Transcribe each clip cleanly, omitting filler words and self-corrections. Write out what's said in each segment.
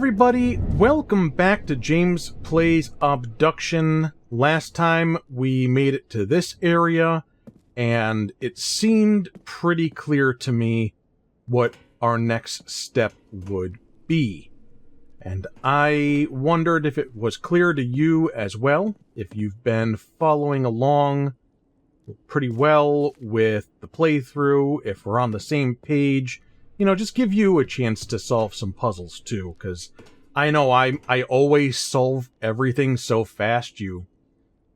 everybody, welcome back to James Plays Obduction. Last time we made it to this area, and it seemed pretty clear to me what our next step would be. And I wondered if it was clear to you as well, if you've been following along pretty well with the playthrough, if we're on the same page. You know, just give you a chance to solve some puzzles too, because I know I always solve everything so fast you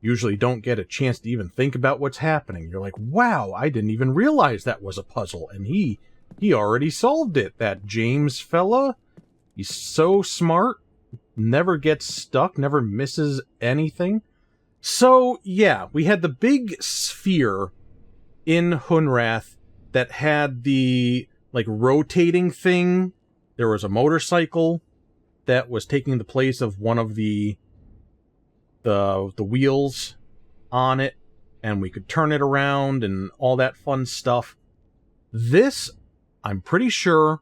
usually don't get a chance to even think about what's happening. You're like, wow, I didn't even realize that was a puzzle, and he already solved it. That James fella, he's so smart, never gets stuck, never misses anything. So yeah, we had the big sphere in Hunrath that had the rotating thing. There was a motorcycle that was taking the place of one of the wheels on it, and we could turn it around and all that fun stuff. This, I'm pretty sure,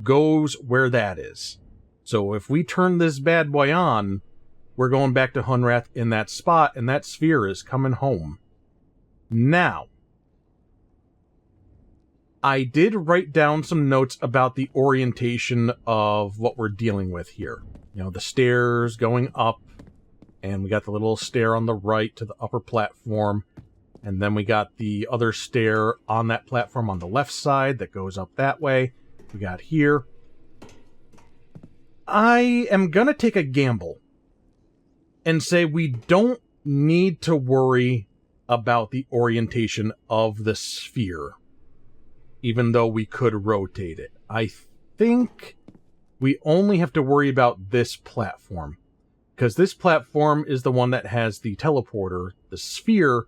goes where that is. So if we turn this bad boy on, we're going back to Hunrath in that spot, and that sphere is coming home. Now, I did write down some notes about the orientation of what we're dealing with here. You know, the stairs going up, and we got the little stair on the right to the upper platform, and then we got the other stair on that platform on the left side that goes up that way. We got here. I am gonna take a gamble and say we don't need to worry about the orientation of the sphere, even though we could rotate it. I think we only have to worry about this platform, because this platform is the one that has the teleporter. The sphere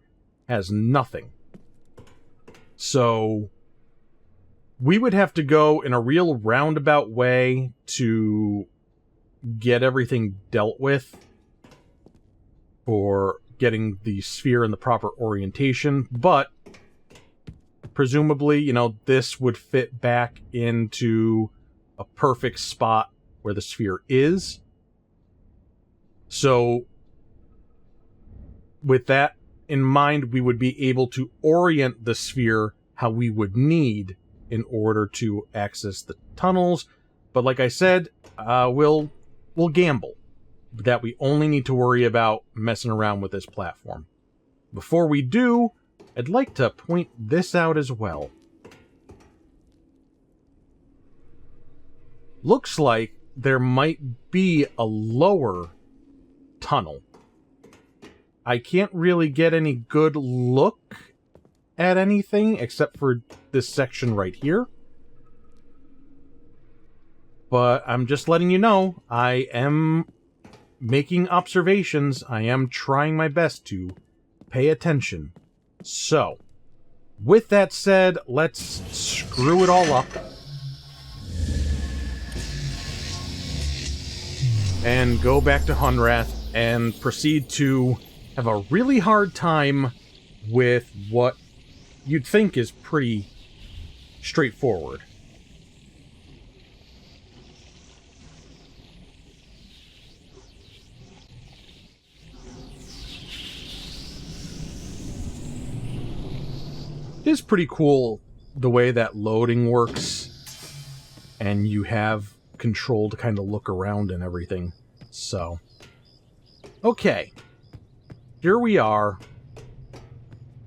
has nothing. So we would have to go in a real roundabout way to get everything dealt with for getting the sphere in the proper orientation, but presumably, you know, this would fit back into a perfect spot where the sphere is. So, with that in mind, we would be able to orient the sphere how we would need in order to access the tunnels. But like I said, we'll gamble that we only need to worry about messing around with this platform. Before we do, I'd like to point this out as well. Looks like there might be a lower tunnel. I can't really get any good look at anything except for this section right here. But I'm just letting you know, I am making observations. I am trying my best to pay attention. So, with that said, let's screw it all up and go back to Hunrath and proceed to have a really hard time with what you'd think is pretty straightforward. It is pretty cool the way that loading works, and you have control to kind of look around and everything. So, okay, here we are.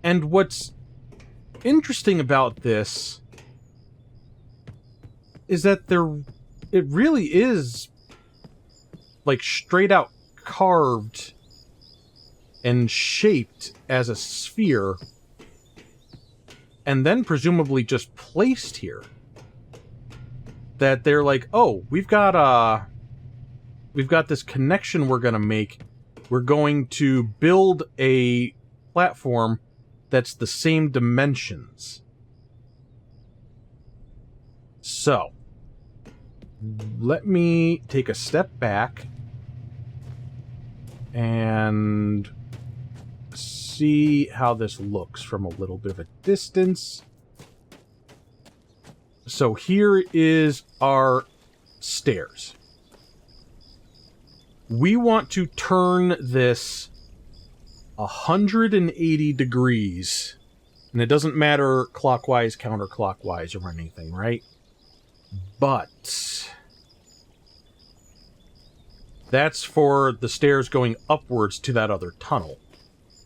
And what's interesting about this is that it really is like straight out carved and shaped as a sphere, and then presumably just placed here. That they're like, oh, we've got this connection we're gonna make. We're going to build a platform that's the same dimensions. So, let me take a step back and see how this looks from a little bit of a distance. So here is our stairs. we want to turn this 180 degrees. And it doesn't matter clockwise, counterclockwise, or anything, right? But that's for the stairs going upwards to that other tunnel.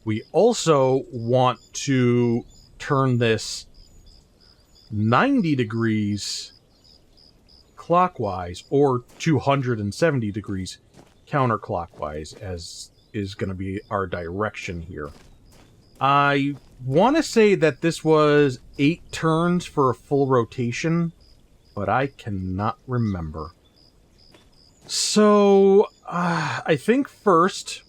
We also want to turn this 90 degrees clockwise, or 270 degrees counterclockwise, as is going to be our direction here. I want to say that this was 8 turns for a full rotation, but I cannot remember. So, I think first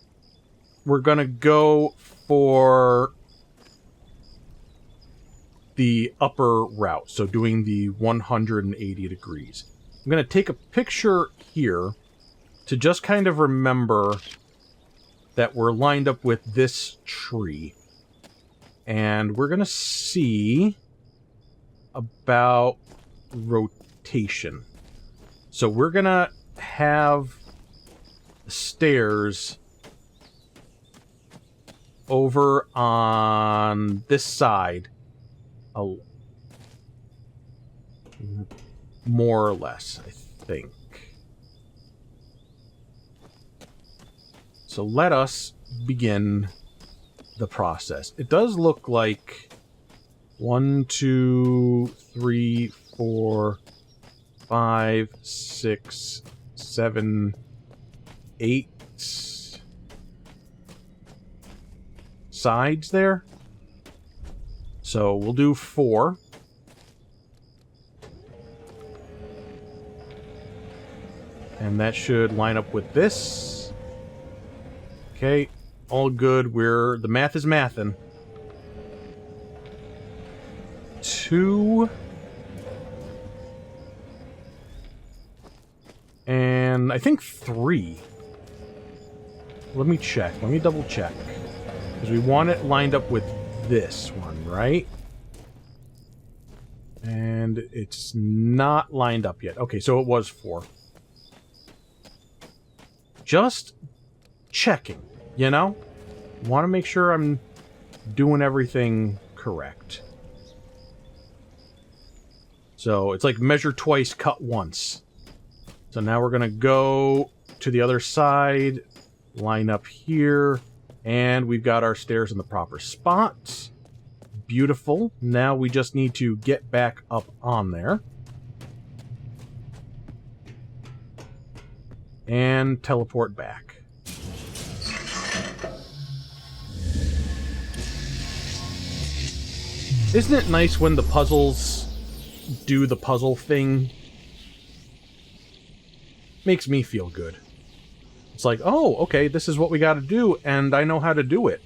we're going to go for the upper route, so doing the 180 degrees. I'm going to take a picture here to just kind of remember that we're lined up with this tree. And we're going to see about rotation. So we're going to have stairs over on this side, more or less, I think. So let us begin the process. It does look like 1, 2, 3, 4, 5, 6, 7, 8 sides there. So we'll do 4. And that should line up with this. Okay, all good. The math is mathin'. 2. And I think 3. Let me check. Let me double check. Because we want it lined up with this one, right? And it's not lined up yet. Okay, so it was 4. Just checking, you know? Want to make sure I'm doing everything correct. So it's like measure twice, cut once. So now we're going to go to the other side, line up here, and we've got our stairs in the proper spots. Beautiful. Now we just need to get back up on there. And teleport back. Isn't it nice when the puzzles do the puzzle thing? Makes me feel good. It's like, oh, okay, this is what we gotta do, and I know how to do it.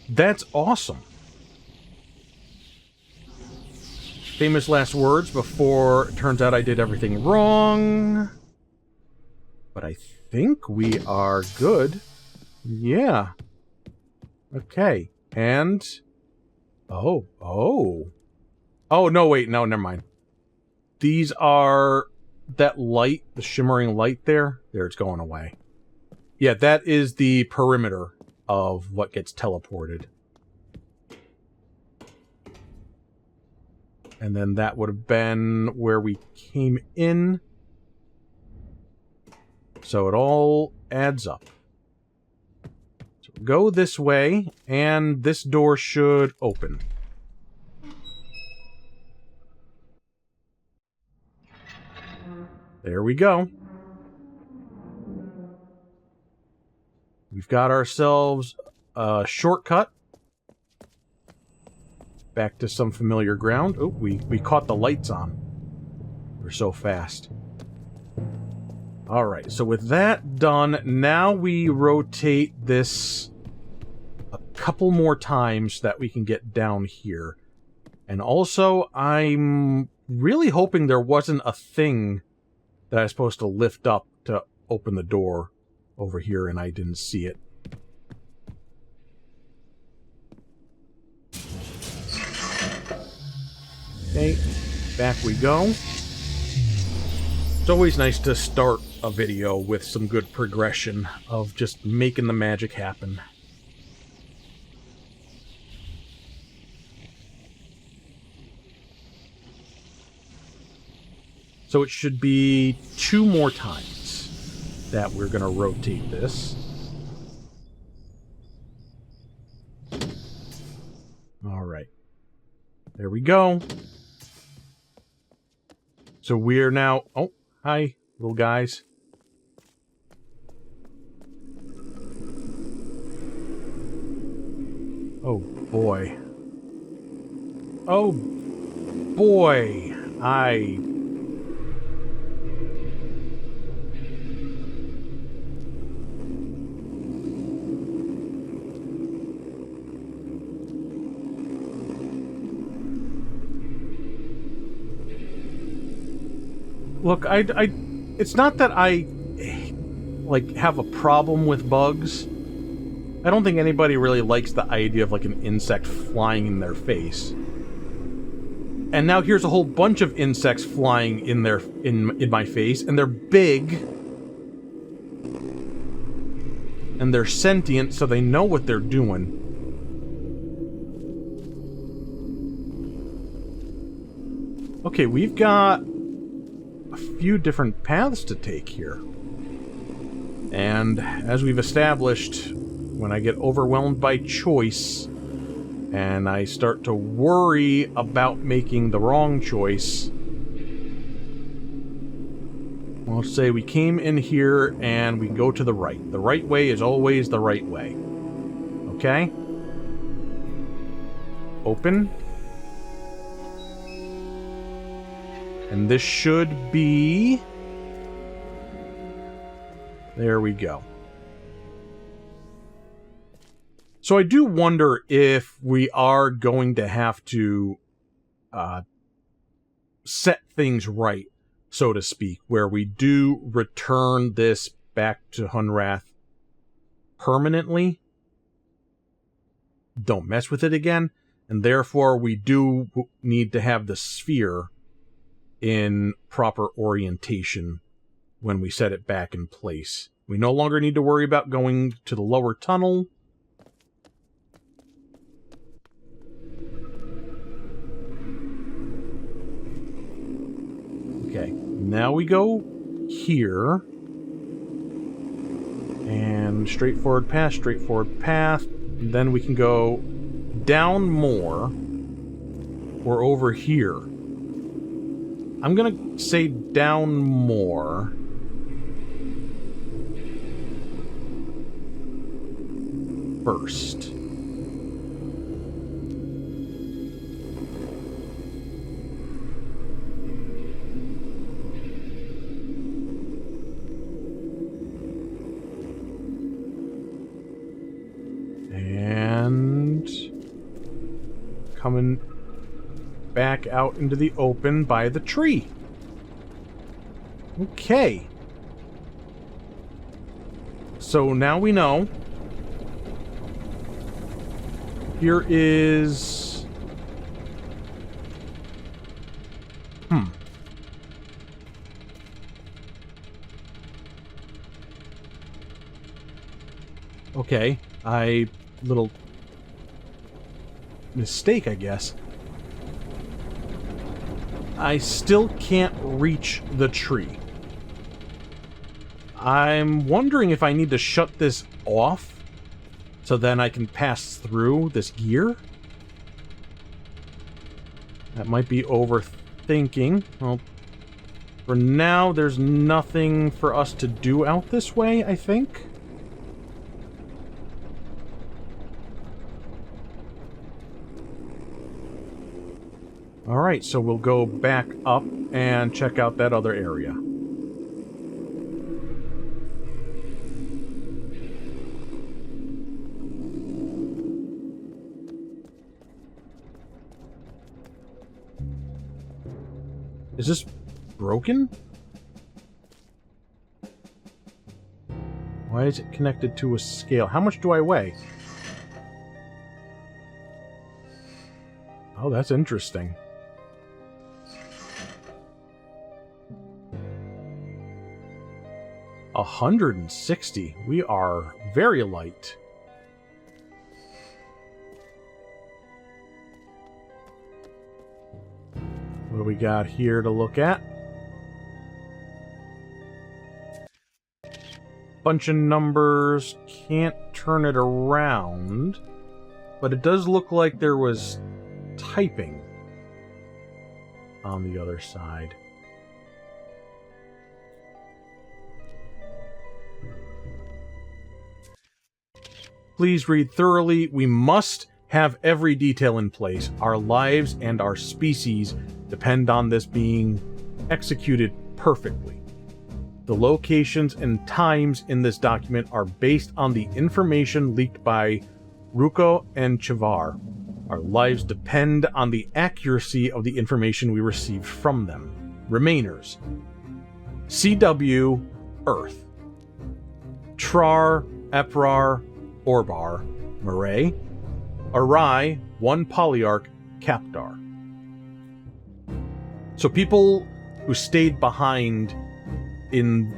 That's awesome. Famous last words before it turns out I did everything wrong. But I think we are good. Yeah. Okay. And... Oh, no, wait. No, never mind. These are... That light, the shimmering light there. There, it's going away. Yeah, that is the perimeter of what gets teleported. And then that would have been where we came in. So it all adds up. So go this way, and this door should open. There we go. We've got ourselves a shortcut. Back to some familiar ground. Oh, we caught the lights on. We're so fast. Alright, so with that done, now we rotate this a couple more times so that we can get down here. And also, I'm really hoping there wasn't a thing that I was supposed to lift up to open the door over here and I didn't see it. Okay, back we go. It's always nice to start a video with some good progression of just making the magic happen. So it should be 2 more times that we're going to rotate this. Alright. There we go. So we're now... Oh, hi, little guys. Oh, boy. Oh, boy. Look, it's not that I, like, have a problem with bugs. I don't think anybody really likes the idea of, like, an insect flying in their face. And now here's a whole bunch of insects flying in my face, and they're big. And they're sentient, so they know what they're doing. Okay, we've got a few different paths to take here. And as we've established, when I get overwhelmed by choice and I start to worry about making the wrong choice, well, let's say we came in here and we go to the right. The right way is always the right way. Okay? Open. And this should be... There we go. So I do wonder if we are going to have to set things right, so to speak, where we do return this back to Hunrath permanently. Don't mess with it again. And therefore we do need to have the sphere in proper orientation when we set it back in place. We no longer need to worry about going to the lower tunnel. Okay, now we go here. And straightforward path. And then we can go down more. Or over here. I'm gonna say down more. First. And coming back out into the open by the tree. Okay. So now we know. Here is... Okay. Little mistake, I guess. I still can't reach the tree. I'm wondering if I need to shut this off so then I can pass through this gear. That might be overthinking. Well, for now, there's nothing for us to do out this way, I think. Alright, so we'll go back up and check out that other area. Is this broken? Why is it connected to a scale? How much do I weigh? Oh, that's interesting. 160. We are very light. What do we got here to look at? Bunch of numbers. Can't turn it around. But it does look like there was typing on the other side. Please read thoroughly. We must have every detail in place. Our lives and our species depend on this being executed perfectly. The locations and times in this document are based on the information leaked by Ruko and Chivar. Our lives depend on the accuracy of the information we received from them. Remainers. CW, Earth. Trar, Eprar, Orbar, Marae. Arai, one Polyarch, Capdar. So people who stayed behind in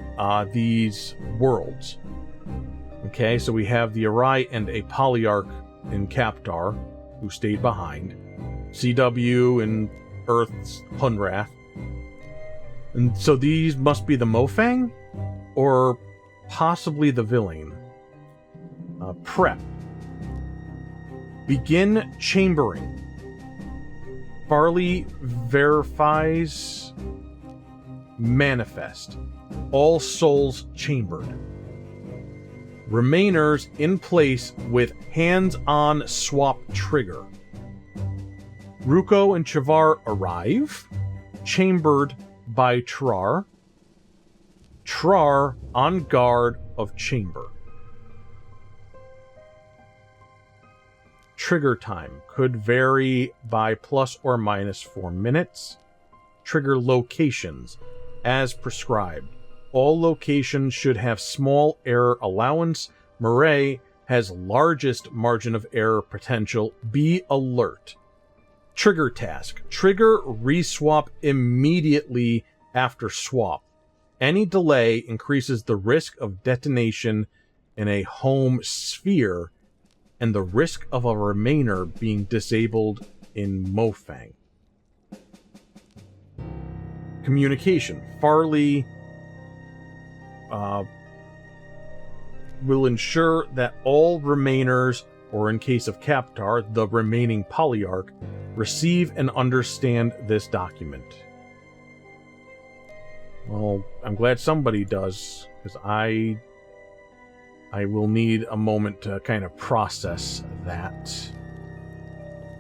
these worlds. Okay, so we have the Arai and a Polyarch in Capdar who stayed behind. CW in Earth's Hunrath. And so these must be the Mofang? Or possibly the Villain. Prep. Begin chambering. Farley verifies. Manifest. All souls chambered. Remainers in place with hands-on swap trigger. Ruko and Chivar arrive. Chambered by Trar. Trar on guard of chamber. Trigger time could vary by plus or minus 4 minutes. Trigger locations, as prescribed. All locations should have small error allowance. Marae has largest margin of error potential. Be alert. Trigger task. Trigger reswap immediately after swap. Any delay increases the risk of detonation in a home sphere and the risk of a remainer being disabled in Mofang. Communication. Farley will ensure that all remainers, or in case of Capdar, the remaining Polyarch, receive and understand this document. Well, I'm glad somebody does, because I will need a moment to kind of process that.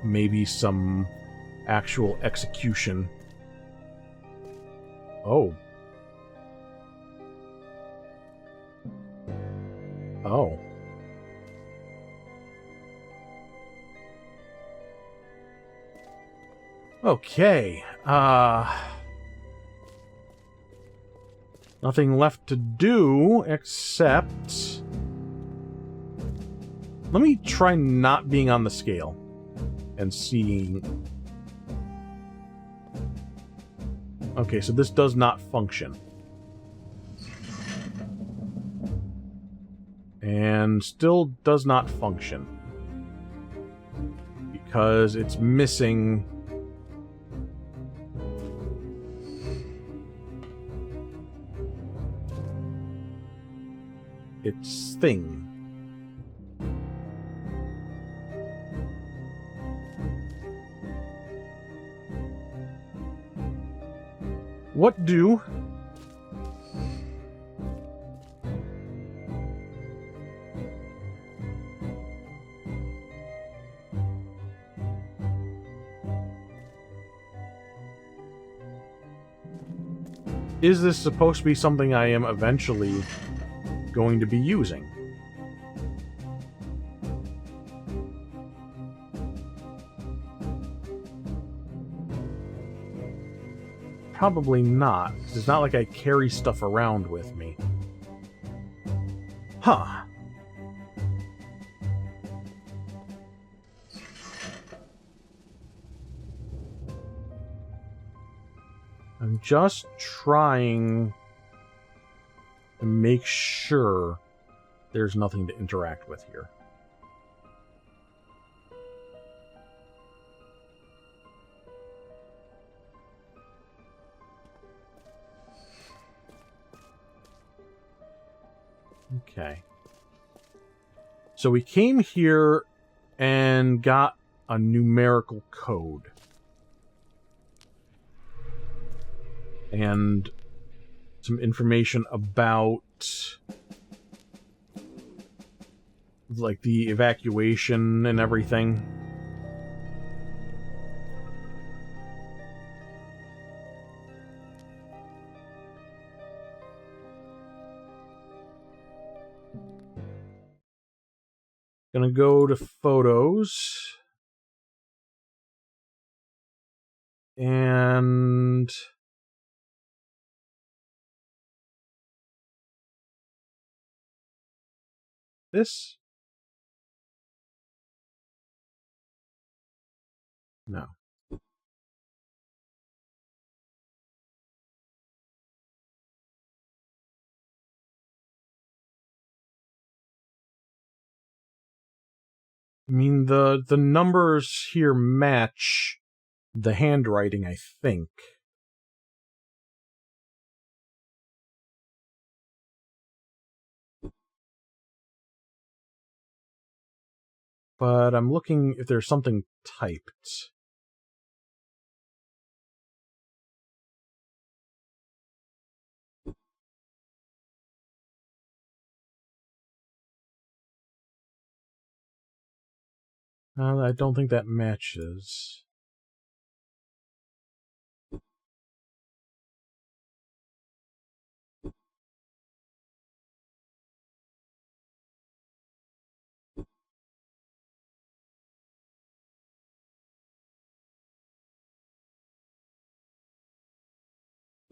Maybe some actual execution. Oh. Oh. Okay. Nothing left to do except... Let me try not being on the scale and seeing... Okay, so this does not function. And still does not function. Because it's missing... its thing. What do? Is this supposed to be something I am eventually going to be using? Probably not. It's not like I carry stuff around with me. Huh. I'm just trying and make sure there's nothing to interact with here. Okay. So we came here and got a numerical code. And some information about like the evacuation and everything. Gonna go to photos. And this? No. I mean, the numbers here match the handwriting, I think. But I'm looking if there's something typed. I don't think that matches.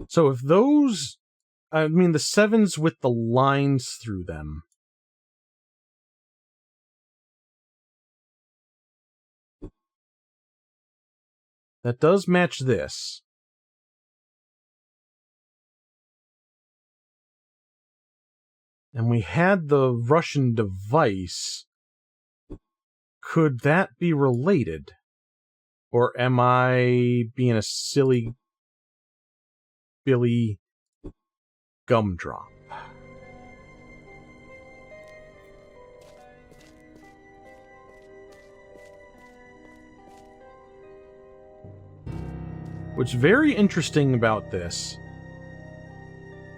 So if those... I mean, the 7s with the lines through them. That does match this. And we had the Russian device. Could that be related? Or am I being a silly Billy gumdrop? What's very interesting about this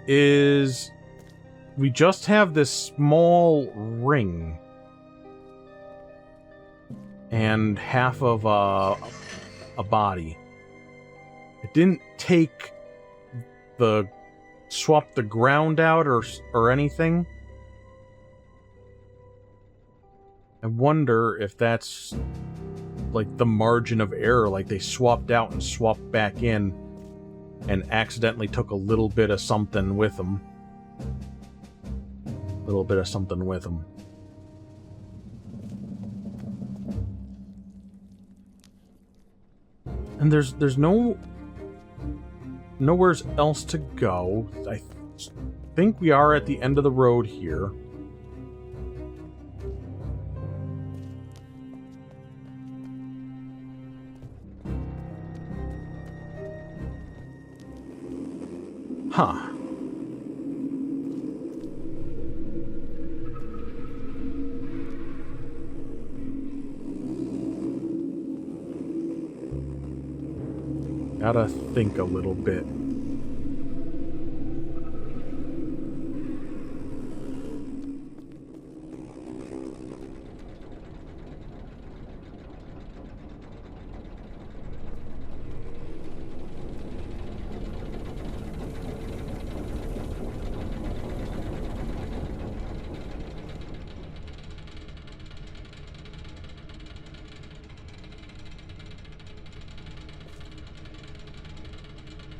is we just have this small ring and half of a body. It didn't take swap the ground out or anything. I wonder if that's like the margin of error, like they swapped out and swapped back in and accidentally took a little bit of something with them. A little bit of something with them. And there's nowhere else to go. I think we are at the end of the road here. Huh. Gotta think a little bit.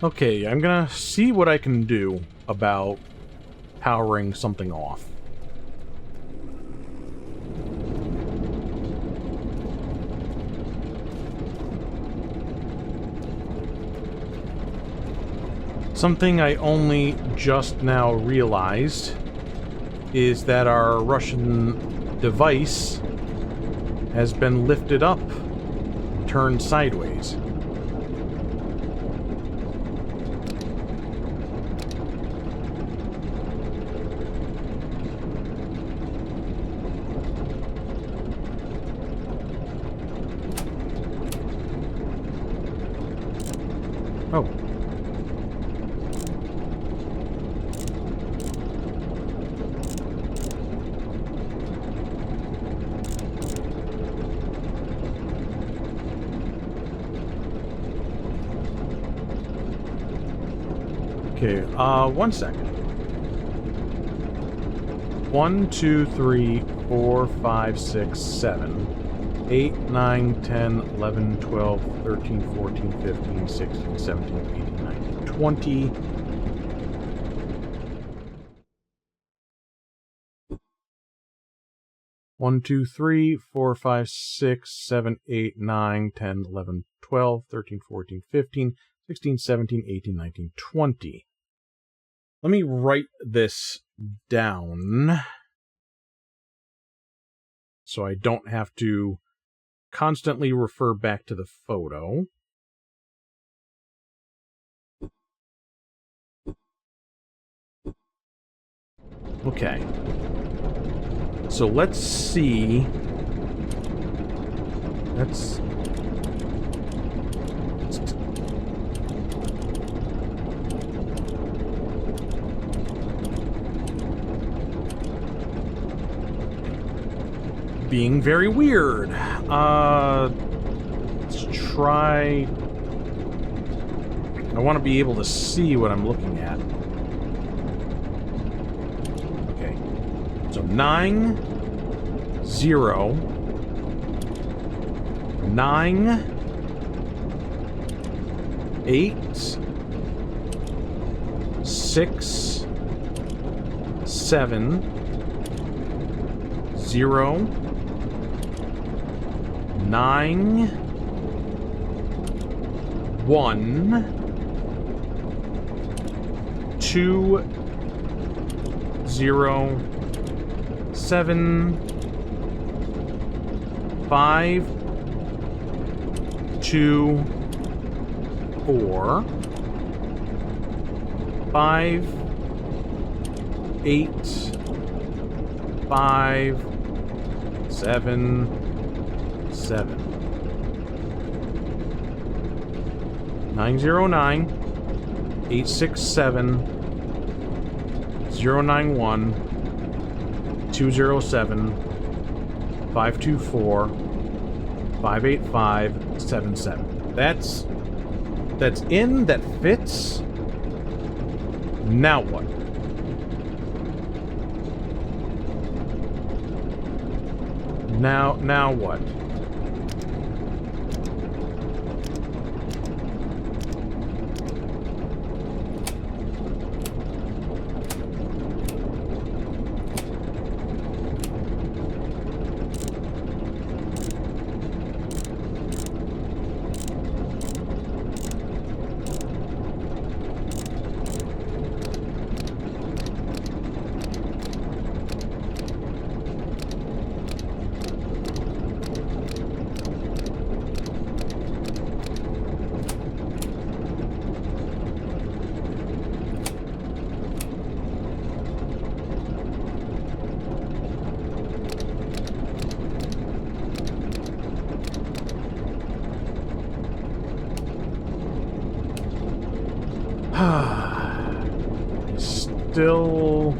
Okay, I'm gonna see what I can do about powering something off. Something I only just now realized is that our Russian device has been lifted up, turned sideways. Oh. Okay, 1 second. 1, 2, 3, 4, 5, 6, 7, 8, 9, 10, 11, 12, 13, 14, 15, 16, 17, 18, 19, 20. One, 2, 3, 4, 5, 6, 7, 8, 9, 10, 11, 12, 13, 14, 15, 16, 17, 18, 19, 20. Let me write this down so I don't have to constantly refer back to the photo. Okay. So let's see. Let's being very weird. Let's try. I want to be able to see what I'm looking at. Okay. So 9, 0, 9, 8, 6, 7, 0, 9, 1, 2, 0, 7, 5, 2, 4, 5, 8, 5, 7, 7. 909, 867, 091, 207, 524, 585, 77. That's in, that fits. Now what? Now what? Still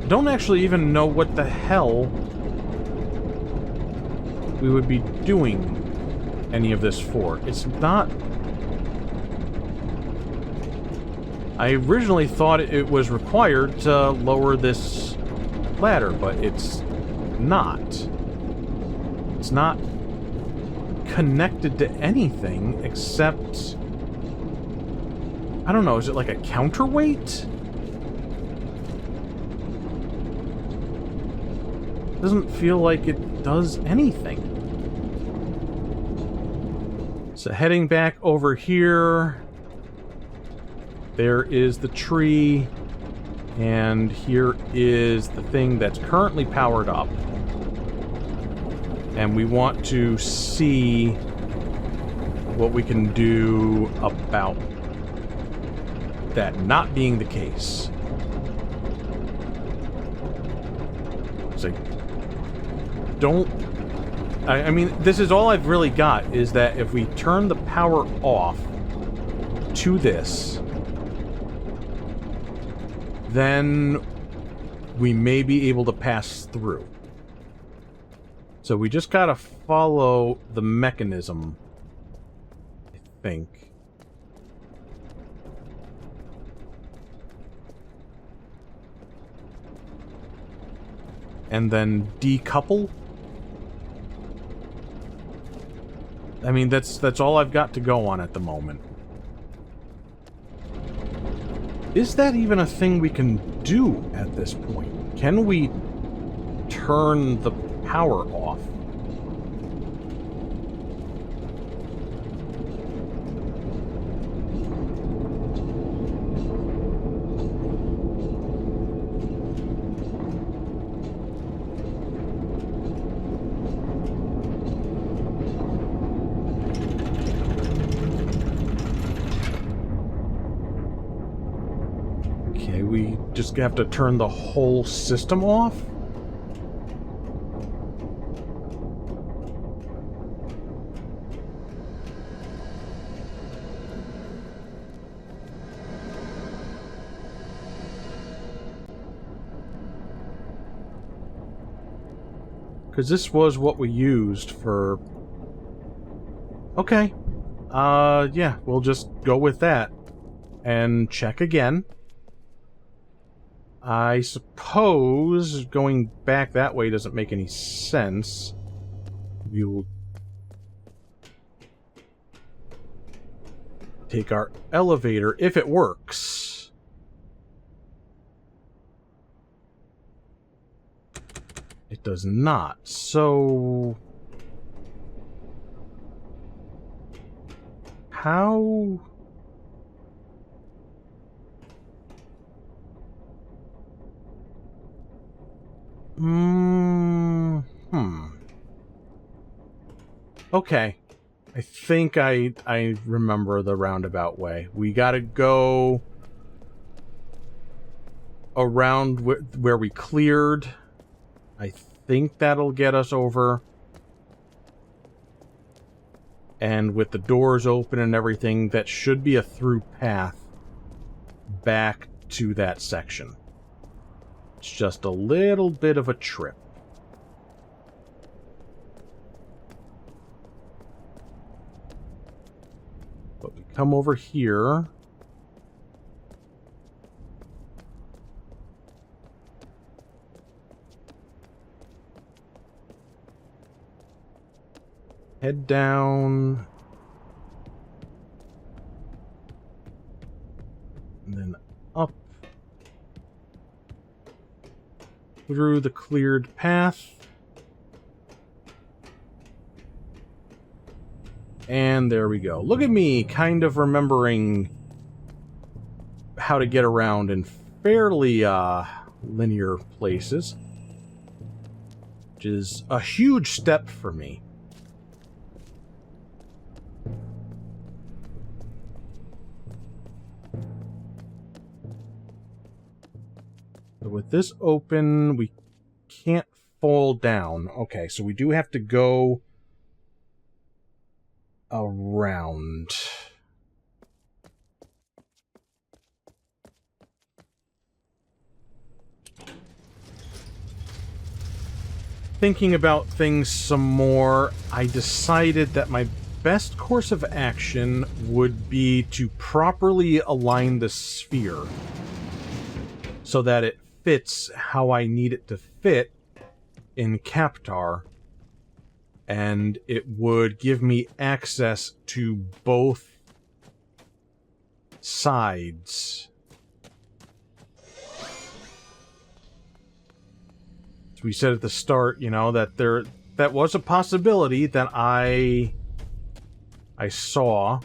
don't actually even know what the hell we would be doing any of this for. It's not... I originally thought it was required to lower this ladder, but it's not. It's not connected to anything except... I don't know, is it like a counterweight? Doesn't feel like it does anything. So heading back over here, there is the tree, and here is the thing that's currently powered up. And we want to see what we can do about that not being the case. So I mean, this is all I've really got, is that if we turn the power off to this, then we may be able to pass through. So we just gotta follow the mechanism, I think. And then decouple? I mean, that's all I've got to go on at the moment. Is that even a thing we can do at this point? Can we turn the power off? We just have to turn the whole system off? Because this was what we used for... Okay. Yeah, we'll just go with that. And check again. I suppose going back that way doesn't make any sense. We'll take our elevator, if it works. It does not, so... How... Okay. I think I remember the roundabout way. We gotta go around where we cleared. I think that'll get us over. And with the doors open and everything, that should be a through path back to that section. It's just a little bit of a trip. But we come over here. Head down. And then up. Through the cleared path. And there we go. Look at me, kind of remembering how to get around in fairly linear places. Which is a huge step for me. So with this open, we can't fall down. Okay, so we do have to go around. Thinking about things some more, I decided that my best course of action would be to properly align the sphere so that it fits how I need it to fit in Captar, and it would give me access to both sides. So we said at the start, you know, that that was a possibility that I I saw.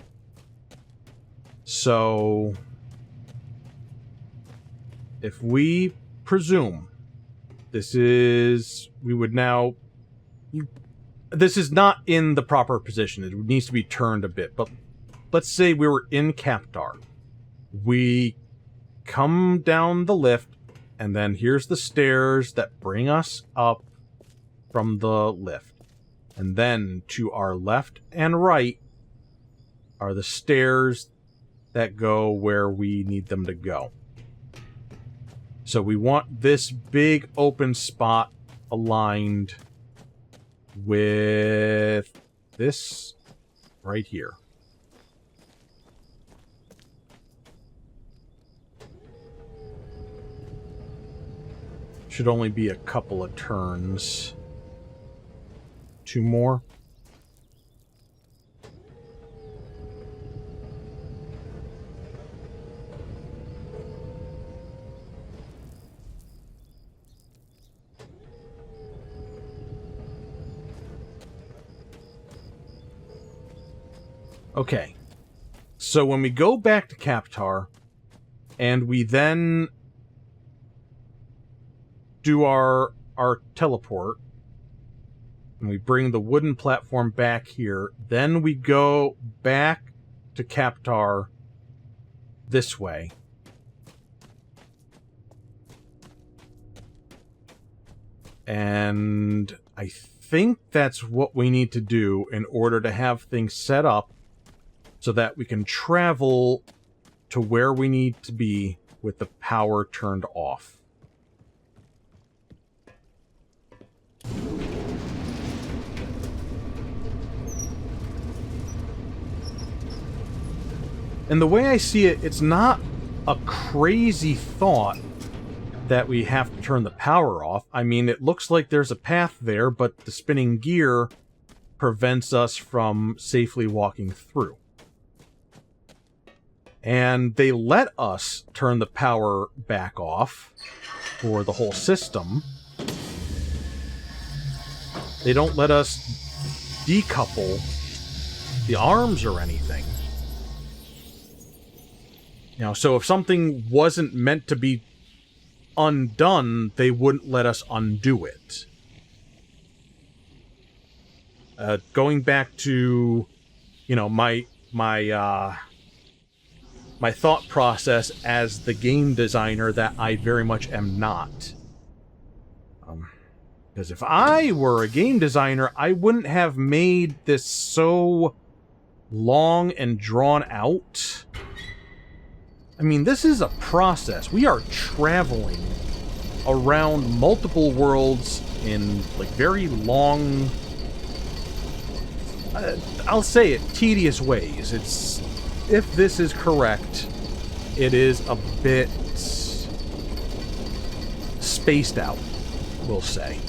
So, if we presume this is... we would now... this is not in the proper position. It needs to be turned a bit. But let's say we were in Captar. We come down the lift, and then here's the stairs that bring us up from the lift. And then to our left and right are the stairs that go where we need them to go. So we want this big open spot aligned with this right here. Should only be a couple of turns. 2 more. Okay. So when we go back to Captar, and we then do our teleport, and we bring the wooden platform back here, then we go back to Captar this way. And I think that's what we need to do in order to have things set up so that we can travel to where we need to be with the power turned off. And the way I see it, it's not a crazy thought that we have to turn the power off. I mean, it looks like there's a path there, but the spinning gear prevents us from safely walking through. And they let us turn the power back off for the whole system. They don't let us decouple the arms or anything. You know, so if something wasn't meant to be undone, they wouldn't let us undo it. Going back to, you know, my thought process as the game designer that I very much am not. Because if I were a game designer, I wouldn't have made this so long and drawn out. I mean, this is a process. We are traveling around multiple worlds in, like, very long... I'll say it, tedious ways. It's... if this is correct, it is a bit spaced out, we'll say.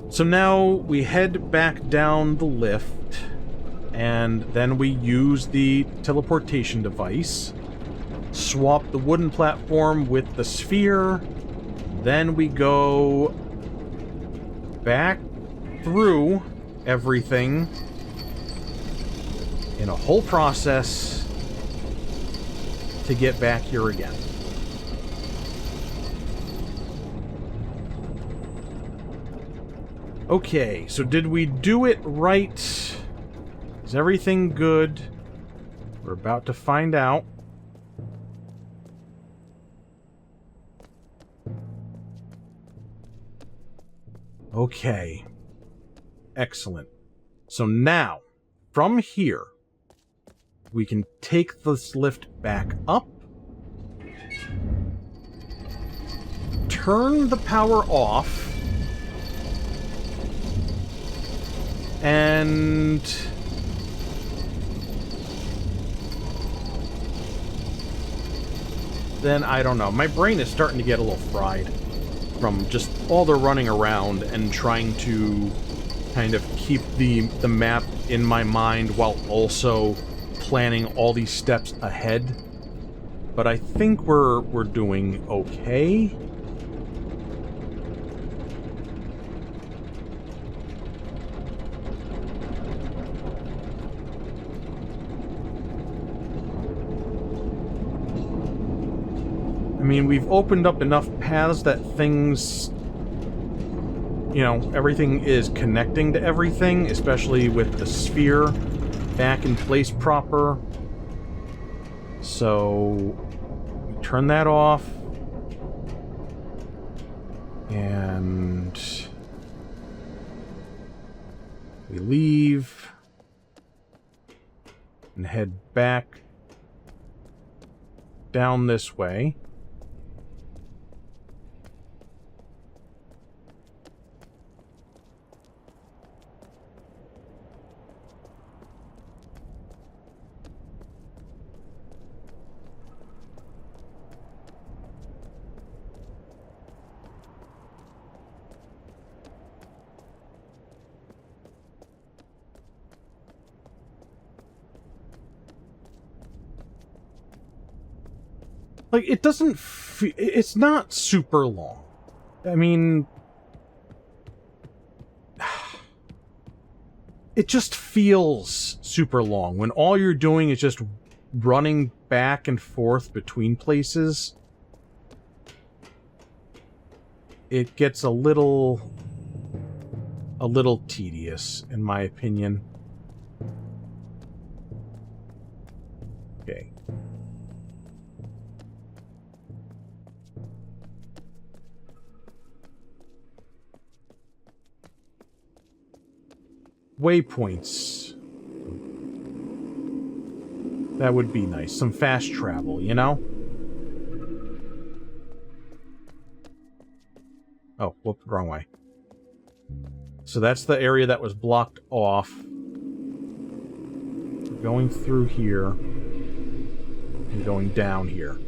So now we head back down the lift, and then we use the teleportation device, swap the wooden platform with the sphere, then we go back through everything in a whole process to get back here again. Okay, so did we do it right? Is everything good? We're about to find out. Okay. Excellent. So now, from here, we can take this lift back up, turn the power off, and then, I don't know. My brain is starting to get a little fried from just all the running around and trying to kind of keep the map in my mind while also planning all these steps ahead. But I think we're doing okay. I mean, we've opened up enough paths that things, you know, everything is connecting to everything, especially with the sphere back in place proper. So, we turn that off. And we leave and head back down this way. Like, it doesn't it's not super long. I mean, it just feels super long when all you're doing is just running back and forth between places. It gets a little tedious, in my opinion. Okay. Waypoints. That would be nice. Some fast travel, you know? Oh, whoop, wrong way. So that's the area that was blocked off. We're going through here. And going down here.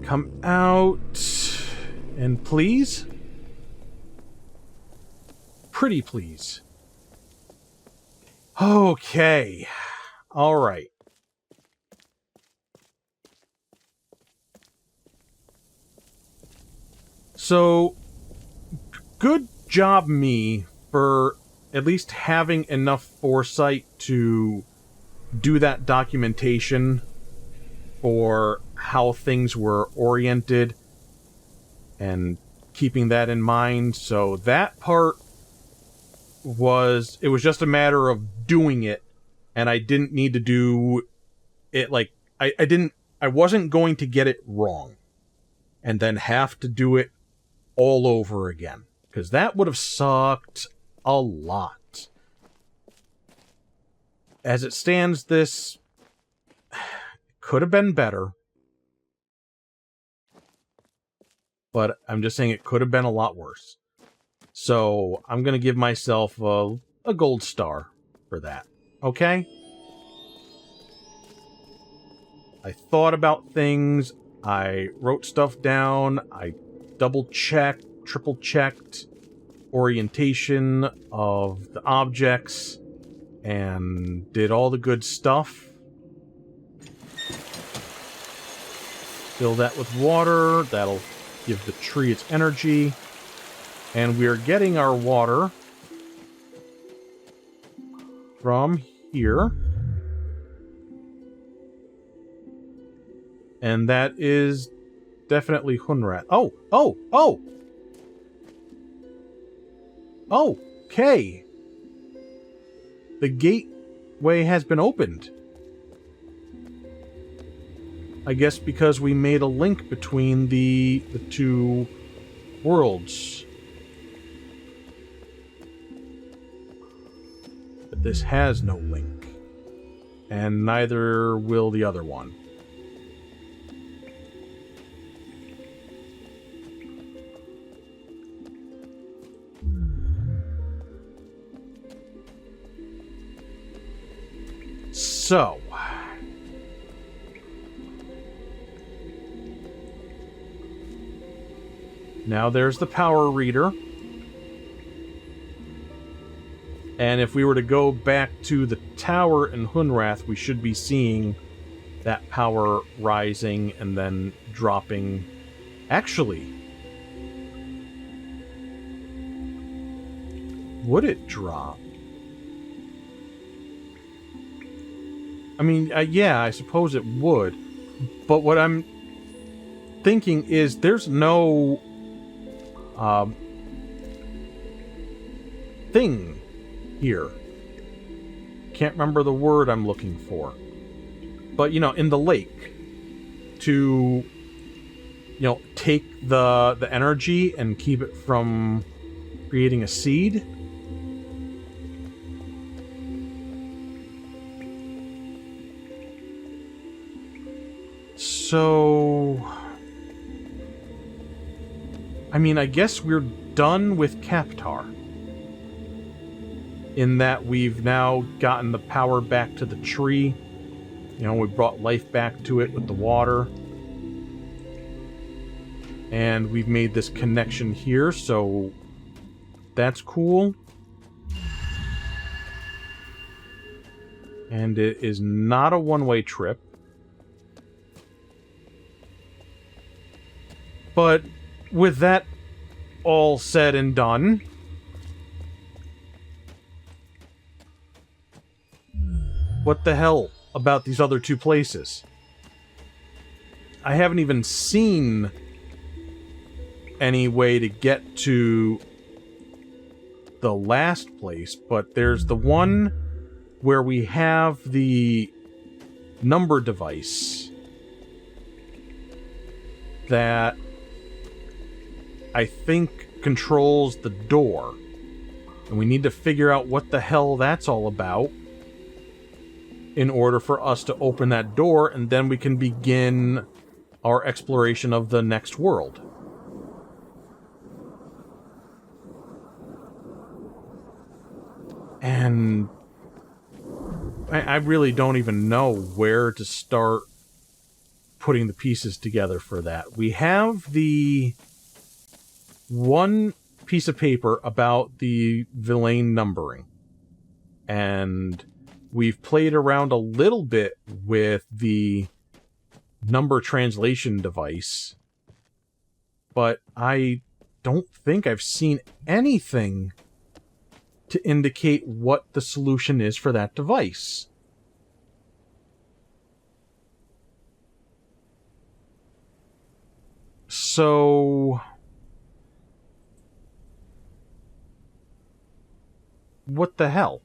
Come out. And please? Pretty please. Okay. Alright. So, good job me for at least having enough foresight to do that documentation for how things were oriented and keeping that in mind. So that part was, it was just a matter of doing it, and I didn't need to do it like, I wasn't going to get it wrong and then have to do it all over again, because that would have sucked a lot. As it stands, this could have been better, but I'm just saying it could have been a lot worse. So I'm going to give myself a gold star for that. Okay? I thought about things. I wrote stuff down. I double-checked, triple-checked orientation of the objects and did all the good stuff. Fill that with water. That'll give the tree its energy. And we are getting our water from here. And that is definitely Hunrat. Oh! Oh! Oh! Okay. The gateway has been opened. I guess because we made a link between the two worlds. But this has no link. And neither will the other one. So, Now there's the power reader. And if we were to go back to the tower in Hunrath, we should be seeing that power rising and then dropping. Actually, would it drop? I mean, yeah, I suppose it would. But what I'm thinking is there's no thing here. Can't remember the word I'm looking for. But, you know, in the lake, to, you know, take the energy and keep it from creating a seed. So, I mean, I guess we're done with Kaptar. In that we've now gotten the power back to the tree. You know, we brought life back to it with the water. And we've made this connection here, so that's cool. And it is not a one-way trip. But with that all said and done, what the hell about these other two places? I haven't even seen any way to get to the last place, but there's the one where we have the number device that I think controls the door. And we need to figure out what the hell that's all about in order for us to open that door, and then we can begin our exploration of the next world. And I really don't even know where to start putting the pieces together for that. We have the one piece of paper about the villain numbering. And we've played around a little bit with the number translation device. But I don't think I've seen anything to indicate what the solution is for that device. So, what the hell?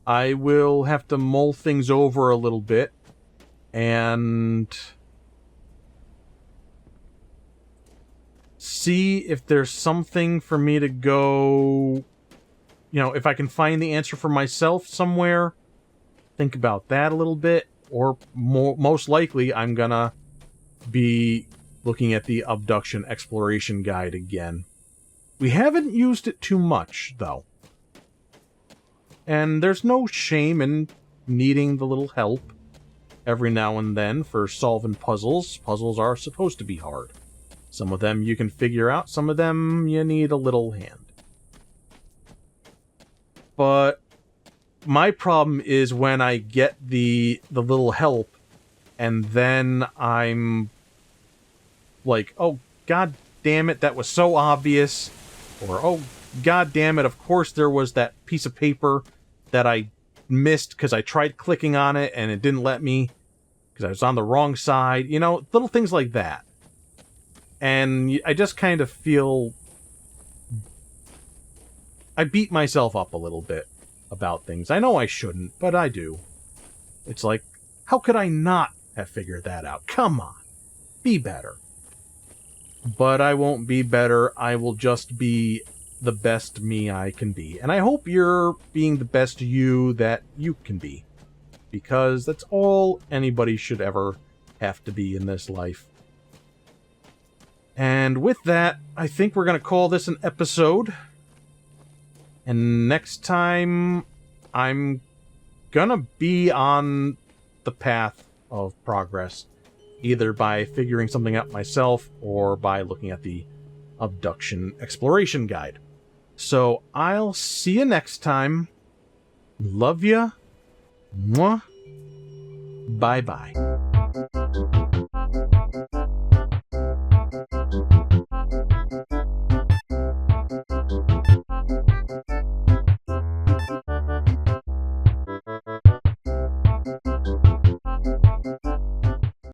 I will have to mull things over a little bit and see if there's something for me to go, you know, if I can find the answer for myself somewhere, think about that a little bit, or most likely I'm gonna be looking at the Obduction Exploration Guide again. We haven't used it too much, though. And there's no shame in needing the little help every now and then for solving puzzles. Puzzles are supposed to be hard. Some of them you can figure out, some of them you need a little hand. But my problem is when I get the little help and then I'm like, oh, god damn it, that was so obvious. Or, oh, god damn it, of course there was that piece of paper that I missed because I tried clicking on it and it didn't let me because I was on the wrong side. You know, little things like that. And I just kind of feel I beat myself up a little bit about things. I know I shouldn't, but I do. It's like, how could I not have figured that out? Come on. Be better. But I won't be better. I will just be the best me I can be. And I hope you're being the best you that you can be. Because that's all anybody should ever have to be in this life. And with that, I think we're going to call this an episode. And next time, I'm gonna be on the path of progress, either by figuring something out myself or by looking at the Obduction Exploration Guide. So I'll see you next time. Love ya. Mwah. Bye-bye.